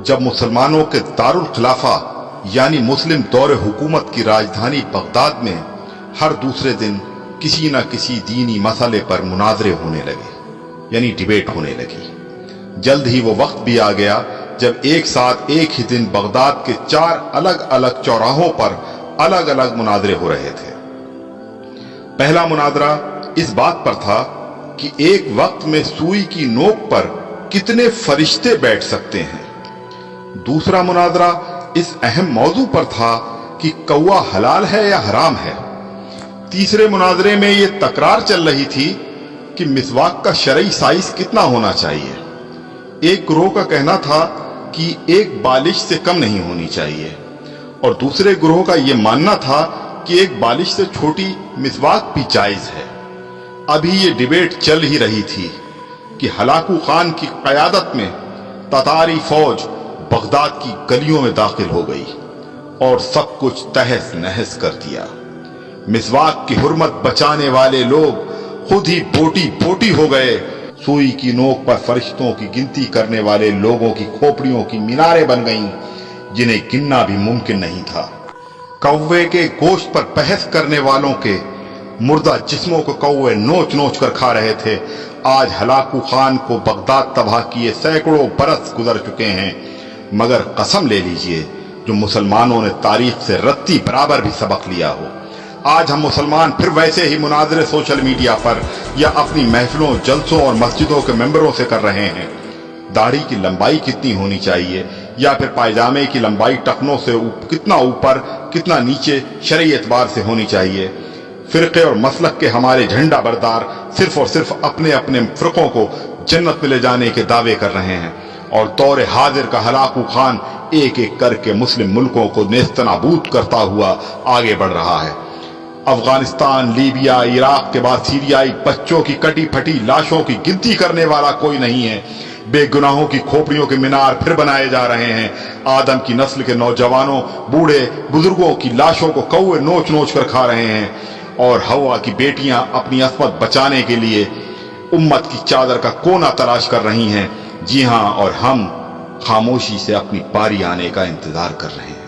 جب مسلمانوں کے دارل خلافہ یعنی مسلم دور حکومت کی راجدھانی بغداد میں ہر دوسرے دن کسی نہ کسی دینی مسئلے پر مناظرے ہونے لگے، یعنی ڈیبیٹ ہونے لگی۔ جلد ہی وہ وقت بھی آ گیا جب ایک ساتھ ایک ہی دن بغداد کے 4 الگ الگ چوراہوں پر الگ الگ مناظرے ہو رہے تھے۔ پہلا مناظرہ اس بات پر تھا کہ ایک وقت میں سوئی کی نوک پر کتنے فرشتے بیٹھ سکتے ہیں۔ دوسرا مناظرہ اس اہم موضوع پر تھا کہ کوا حلال ہے یا حرام ہے۔ تیسرے مناظرے میں یہ تکرار چل رہی تھی کہ مسواک کا شرعی سائز کتنا ہونا چاہیے۔ ایک گروہ کا کہنا تھا کہ 1 بالش سے کم نہیں ہونی چاہیے، اور دوسرے گروہ کا یہ ماننا تھا کہ 1 بالش سے چھوٹی مسواک بھی جائز ہے۔ ابھی یہ ڈیبیٹ چل ہی رہی تھی کہ ہلاکو خان کی قیادت میں تتاری فوج بغداد کی گلیوں میں داخل ہو گئی اور سب کچھ تہس نہس کر دیا۔ مسواک کی حرمت بچانے والے لوگ خود ہی بوٹی بوٹی ہو گئے۔ سوئی کی نوک پر فرشتوں کی گنتی کرنے والے لوگوں کی کھوپڑیوں کی میناریں بن گئیں جنہیں گننا بھی ممکن نہیں تھا۔ کوے کے گوشت پر بحث کرنے والوں کے مردہ جسموں کو کوے نوچ نوچ کر کھا رہے تھے۔ آج ہلاکو خان کو بغداد تباہ کیے سینکڑوں برس گزر چکے ہیں، مگر قسم لے لیجئے جو مسلمانوں نے تاریخ سے رتی برابر بھی سبق لیا ہو۔ آج ہم مسلمان پھر ویسے ہی مناظرے سوشل میڈیا پر یا اپنی محفلوں، جلسوں اور مسجدوں کے ممبروں سے کر رہے ہیں۔ داڑھی کی لمبائی کتنی ہونی چاہیے، یا پھر پائجامے کی لمبائی ٹخنوں سے کتنا اوپر کتنا نیچے شرعی اعتبار سے ہونی چاہیے۔ فرقے اور مسلک کے ہمارے جھنڈا بردار صرف اور صرف اپنے اپنے فرقوں کو جنت میں لے جانے کے دعوے کر رہے ہیں، اور دور حاضر کا ہلاکو خان ایک ایک کر کے مسلم ملکوں کو نیست نابود کرتا ہوا آگے بڑھ رہا ہے۔ افغانستان، لیبیا، عراق کے بعد سیریائی بچوں کی کٹی پھٹی لاشوں کی گنتی کرنے والا کوئی نہیں ہے۔ بے گناہوں کی کھوپڑیوں کے مینار پھر بنائے جا رہے ہیں۔ آدم کی نسل کے نوجوانوں، بوڑھے بزرگوں کی لاشوں کو کوے نوچ نوچ کر کھا رہے ہیں، اور ہوا کی بیٹیاں اپنی عصمت بچانے کے لیے امت کی چادر کا کونا تلاش کر رہی ہیں۔ جی ہاں، اور ہم خاموشی سے اپنی باری آنے کا انتظار کر رہے ہیں۔